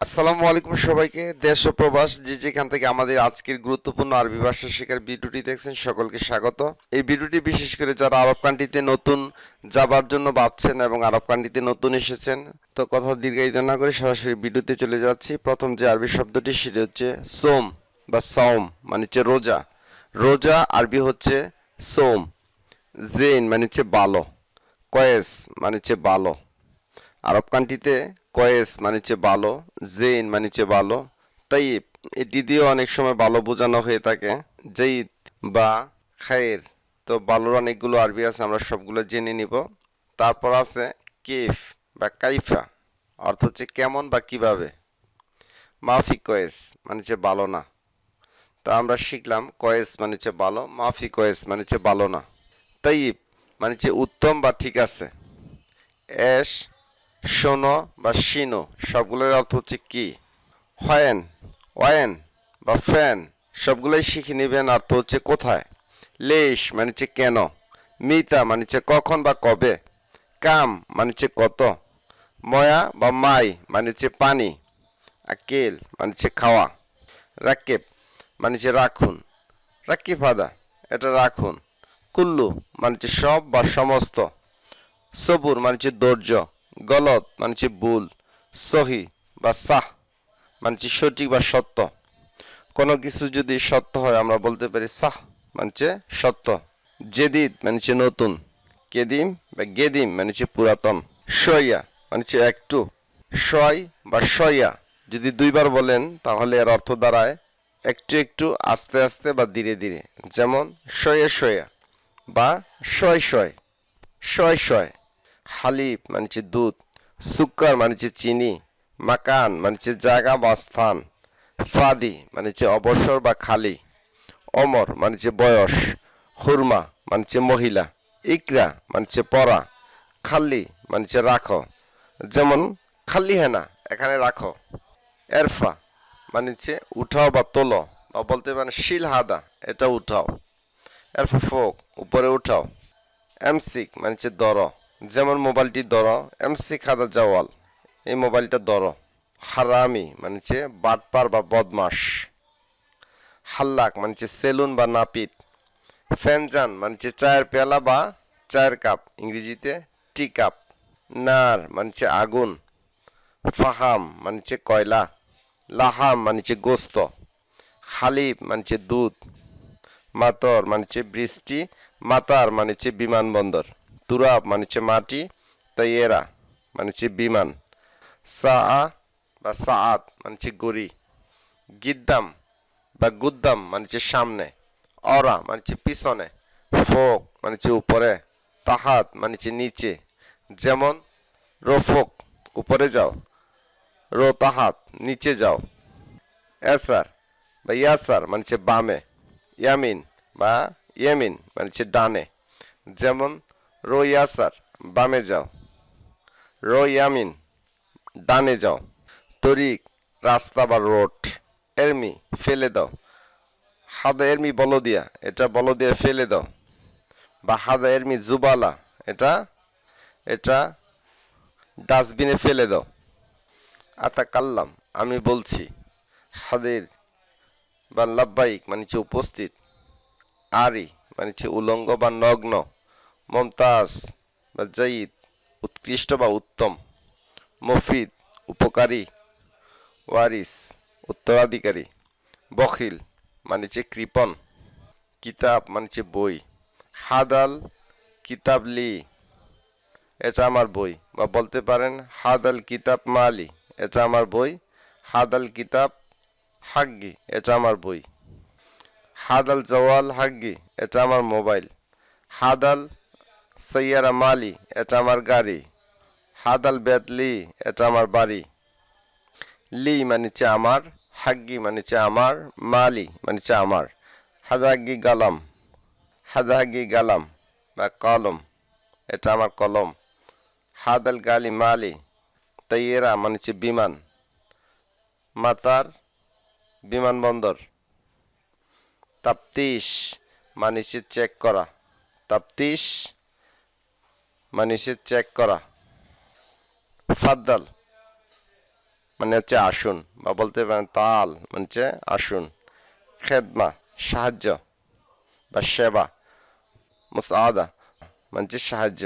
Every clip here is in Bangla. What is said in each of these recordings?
আসসালামু আলাইকুম সবাইকে, দেশ ও প্রবাস যে যেখান থেকে আমাদের আজকের গুরুত্বপূর্ণ আরবি ভাষা শেখার ভিডিওটি দেখছেন সকলকে স্বাগত। এই ভিডিওটি বিশেষ করে যারা আরব কান্ট্রিতে নতুন যাবার জন্য ভাবছেন এবং আরব কান্ট্রিতে নতুন এসেছেন, তো কথা দীর্ঘায়িত না করে সরাসরি ভিডিওতে চলে যাচ্ছি। প্রথম যে আরবি শব্দটি সেটি হচ্ছে সোম বা সওম, মানে হচ্ছে রোজা। রোজা আরবি হচ্ছে সোম। জেন মানে হচ্ছে ভালো। কয়েস মানে হচ্ছে ভালো। আরব কান্ট্রিতে কয়েস মানে হচ্ছে ভালো, জেইন মানে হচ্ছে ভালো, তাইব এটি দিয়ে অনেক সময় ভালো বোঝানো হয়ে থাকে, জেইদ বা খায়ের। তো ভালোর অনেকগুলো আরবি আছে, আমরা সবগুলো জেনে নিব। তারপর আছে কেফ বা কাইফা, অর্থ হচ্ছে কেমন বা কিভাবে। মাফি কয়েস মানে হচ্ছে ভালো না। তা আমরা শিখলাম কয়েস মানে হচ্ছে ভালো, মাফি কয়েস মানে হচ্ছে ভালো না। তাইব মানে হচ্ছে উত্তম বা ঠিক আছে। এস, শোনো বা শিনো সবগুলোর অর্থ হচ্ছে কি। হয়েন, ওয়েন বা ফ্যান সবগুলোই শিখে নেবেন, অর্থ হচ্ছে কোথায়। লেশ মানে হচ্ছে কেন। মিতা মানে হচ্ছে কখন বা কবে। কাম মানে হচ্ছে কত। ময়া বা মাই মানে হচ্ছে পানি। আকেল মানে হচ্ছে খাওয়া। রাকেব মানে হচ্ছে রাখুন। রাকিব হাদা এটা রাখুন। কুল্লু মানে হচ্ছে সব বা সমস্ত। সবুর মানে হচ্ছে ধৈর্য। গলত মানে হচ্ছে ভুল। সহি বা সাহ মানে হচ্ছে সঠিক বা সত্য। কোনো কিছু যদি সত্য হয় আমরা বলতে পারি সাহ মানে হচ্ছে সত্য। জেদিদ মানে হচ্ছে নতুন। কেদিম বা গেদিম মানে হচ্ছে পুরাতন। সইয়া মানে হচ্ছে একটু। সয় বা সয়া যদি দুইবার বলেন তাহলে এর অর্থ দাঁড়ায় একটু একটু, আস্তে আস্তে বা ধীরে ধীরে। যেমন সয়া সয়া বা শয় শয়, শয় শয়। হালিব মানে হচ্ছে দুধ। সুক্কার মানে হচ্ছে চিনি। মাকান মানে হচ্ছে জায়গা বা স্থান। ফাদি মানে হচ্ছে অবসর বা খালি। অমর মানে হচ্ছে বয়স। হুরমা মানে হচ্ছে মহিলা। ইকরা মানে হচ্ছে পড়া। খাল্লি মানে হচ্ছে রাখো। যেমন খাল্লি হেনা এখানে রাখো। এরফা মানে হচ্ছে উঠাও বা তোলো, বা বলতে পারেন শিল হাদা এটা উঠাও। এরফা ফোক উপরে উঠাও। এমসিক মানে হচ্ছে ধরো, যেমন মোবাইলটি ধরো। এমসিক হাদা জাওয়াল এই মোবাইলটা ধরো। হারামি মানে হচ্ছে বাটপার বা বদমাস। হাল্লাক মানে হচ্ছে সেলুন বা নাপিত। ফ্যানজান মানে হচ্ছে চায়ের পেয়ালা বা চায়ের কাপ, ইংরেজিতে টি কাপ। নার মানে হচ্ছে আগুন। ফাহাম মানে হচ্ছে কয়লা। লাহাম মানে হচ্ছে গোস্ত। হালিব মানে হচ্ছে দুধ। মাতর মানে হচ্ছে বৃষ্টি। মাতার মানে হচ্ছে বিমানবন্দর। তুরাব মানে হচ্ছে মাটি। তাইয়েরা মানে হচ্ছে বিমান। সা বা সাআত মানে হচ্ছে গড়ি। গিদ্দাম বা গুদ্দাম মানে হচ্ছে সামনে। অরা মানে হচ্ছে পিছনে। ফোক মানে হচ্ছে উপরে। তাহাত মানে হচ্ছে নিচে। যেমন রোফোক উপরে যাও। রো তাহাত নিচে যাও। এসার বা ইয়াসার মানে হচ্ছে বামে। ইয়ামিন বা ইয়ামিন মানে হচ্ছে ডানে। যেমন রো ইয়াসার বামে যাও। রো ইয়ামিন ডানে যাও। তরিক রাস্তা বা রোড। এরমি ফেলে দাও। হাদা এরমি বলদিয়া এটা বলদিয়া ফেলে দাও। বা হাদা এরমি জুবালা এটা এটা ডাস্টবিনে ফেলে দাও। আতা কাল্লাম আমি বলছি। হাদের বা লাব্বাইক মানে হচ্ছে উপস্থিত। আরি মানে হচ্ছে উলঙ্গ বা নগ্ন। মমতাজ বা জাইদ উৎকৃষ্ট বা উত্তম। মফিদ উপকারী। ওয়ারিস উত্তরাধিকারী। বখিল মানে হচ্ছে কৃপণ। কিতাব মানে হচ্ছে বই। হাদাল কিতাব লি এটা আমার বই, বা বলতে পারেন হাদাল কিতাব মালি এটা আমার বই। হাদাল কিতাব হাগ্গি এটা আমার বই। হাদাল জওয়াল হাগ্গি এটা আমার মোবাইল। হাদাল সৈয়ারা মালি এটা আমার গাড়ি। হাদাল বেতলি এটা আমার বাড়ি। লি মানে হচ্ছে আমার। হাগ্গি মানে হচ্ছে আমার। মালি মানে হচ্ছে আমার। হাদাগ্গি গালাম। হাদাগ্গি গালাম বা কলম এটা আমার কলম। হাদাল গালি মালি। তাইয়েরা মানে হচ্ছে বিমান। মাতার বিমানবন্দর। তাপ্তিশ মানে হচ্ছে চেক করা। তাপ্তিশ মানে হচ্ছে চেক করা। ফাদ্দাল মানে হচ্ছে আসুন, বা বলতে পারেন তাল মানে হচ্ছে আসুন। খেদমা সাহায্য বা সেবা। মুসাআদা মানে হচ্ছে সাহায্য।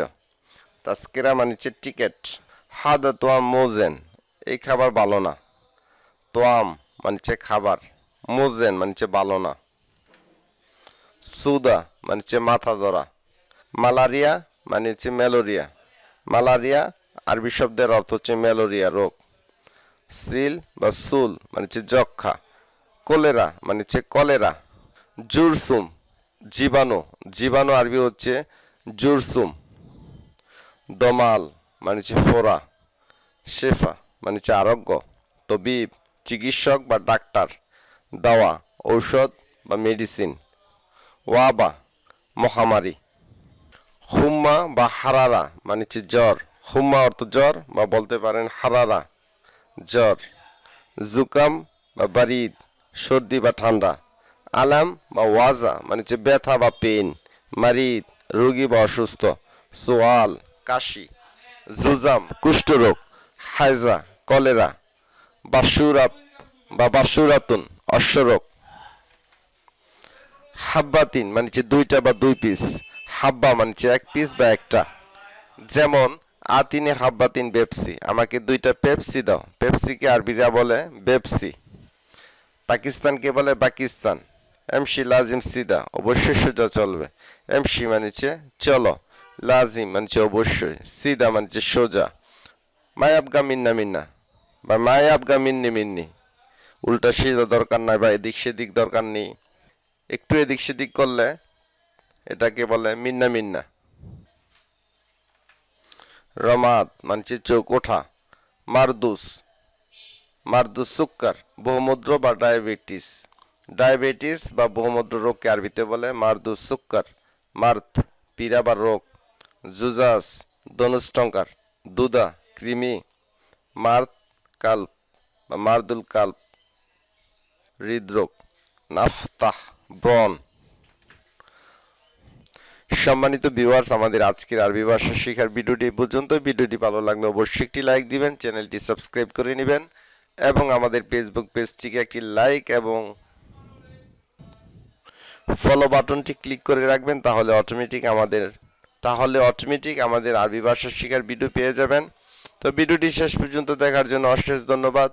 তাস্কিরা মানে হচ্ছে টিকিট। হাদা তোয়াম মোজেন, এই খাবার ভালো না। তোয়াম মানে হচ্ছে খাবার, মোজেন মানে হচ্ছে ভালো না। সুদা মানে হচ্ছে মাথা ধরা। মালারিয়া মানে হচ্ছে ম্যালেরিয়া। মালারিয়া আরবি শব্দের অর্থ হচ্ছে ম্যালেরিয়া রোগ। সিল বা সুল মানে হচ্ছে যক্ষা। কোলেরা মানে হচ্ছে কলেরা। জুরসুম জীবাণু, জীবাণু আরবি হচ্ছে জুরসুম। দমাল মানে হচ্ছে ফোড়া। শেফা মানে হচ্ছে আরোগ্য। তবিব চিকিৎসক বা ডাক্তার। দাওয়া ঔষধ বা মেডিসিন। ওয়াবা মহামারী। হুম্মা বা হারারা মানে হচ্ছে জ্বর। হুম্মা অর্থ জ্বর, বা বলতে পারেন হারারা জ্বর। জুকাম বা বারিদ সর্দি বা ঠান্ডা। আলাম বা ওয়াজা মানে হচ্ছে ব্যথা বা পেইন। মারিদ রোগী বা অসুস্থ। সোয়াল কাশি। জুজাম কুষ্ঠরোগ। হায়জা কলেরা। বাসুরাত বা বাসুরাতুন অশ্বরোগ। হাব্বাতিন মানে হচ্ছে দুইটা বা দুই পিস। হাব্বা মানে হচ্ছে এক পিস বা একটা। যেমন আতিনে হাব্বাতিন পেপসি, আমাকে দুইটা পেপসি দাও। পেপসিকে আরবিরা বলে বেপসি। পাকিস্তানকে বলে পাকিস্তান। এমসি লাজিম সিদা, অবশ্যই সোজা চলবে। এমসি মানে হচ্ছে চলো। লাজিম মানে হচ্ছে অবশ্যই। সিদা মানে হচ্ছে সোজা। মায়াবগা মিন্না মিন্না বা মায়াবগা মিন্নি মিন্নি, উল্টা সিধা দরকার নাই বা এদিক সেদিক দরকার নেই। একটু এদিক সেদিক করলে এটাকে বলে মিন্না মিন্না। রমাদ মানে হচ্ছে চোখ ওঠা। মারদুস, মারদুস সুক্কার বহুমূত্র বা ডায়াবেটিস। ডায়াবেটিস বা বহুমূত্র রোগকে আরবিতে বলে মারদুস সুক্কার। মার্থ পীড়া বা রোগ। জুজাস ধনুষ্টঙ্কার। দুদা কৃমি। মার্থ কাল্প বা মারদুল কাল্প হৃদরোগ। নাফতাহ ব্রণ। সম্মানিত ভিউয়ার্স, আমাদের আজকের আরবি ভাষা শেখার ভিডিওটি এই পর্যন্ত। ভিডিওটি ভালো লাগলে অবশ্যই একটি লাইক দিবেন, চ্যানেলটি সাবস্ক্রাইব করে নেবেন এবং আমাদের ফেসবুক পেজটিকে একটি লাইক এবং ফলো বাটনটি ক্লিক করে রাখবেন, তাহলে অটোমেটিক আমাদের আরবি ভাষা শেখার ভিডিও পেয়ে যাবেন। তো ভিডিওটি শেষ পর্যন্ত দেখার জন্য অশেষ ধন্যবাদ।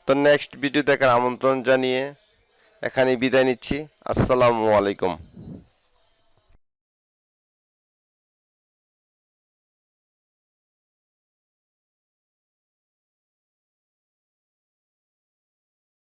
তো নেক্সট ভিডিও দেখার আমন্ত্রণ জানিয়ে এখানেই বিদায় নিচ্ছি। আসসালামু আলাইকুম।